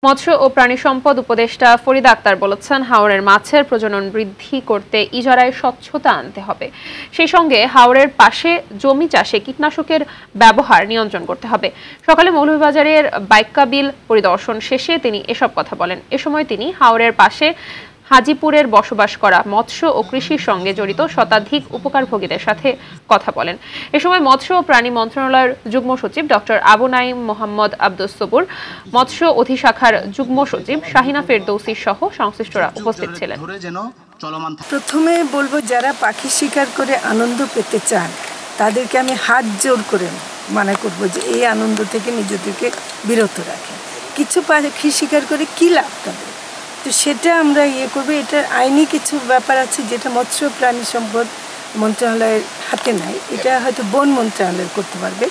মৎস্য ও প্রাণী সম্পদ উপদেষ্টা ফরিদা আক্তার বলেছেন, হাওরের মাছের প্রজনন বৃদ্ধি করতে ইজারায় স্বচ্ছতা আনতে হবে। সেই সঙ্গে হাওরের পাশে জমি চাষে কীটনাশকের ব্যবহার নিয়ন্ত্রণ করতে হবে। সকালে মৌলভীবাজারের বাইক্কা বিল পরিদর্শন শেষে তিনি এসব কথা বলেন। এ সময় তিনি হাওরের পাশে হাজিপুরের বসবাস করা মৎস্য ও কৃষির সঙ্গে জড়িত শতাধিক উপকারভোগীদের সাথে কথা বলেন। এ সময় মৎস্য ও প্রাণী মন্ত্রণালয়ের যুগ্ম সচিব ডক্টর আবু নাঈম মোহাম্মদ আব্দুস সবুর, মৎস্য অধিশাখার যুগ্ম সচিব শাহিনা ফেরদৌসী সহ সংশ্লিষ্টরা উপস্থিত ছিলেন। প্রথমে বলবো, যারা পাখি শিকার করে আনন্দ পেতে চান তাদেরকে আমি হাত জোর করে মানা করব যে এই আনন্দ থেকে নিজেদেরকে বিরত রাখে। কিছু পাখি শিকার করে কী লাভ তাদের, তো সেটা আমরা করবো। এটার আইনি কিছু ব্যাপার আছে যেটা মৎস্য প্রাণী সম্পদ মন্ত্রণালয়ের হাতে নাই, এটা হয়তো বন মন্ত্রণালয় করতে পারবে।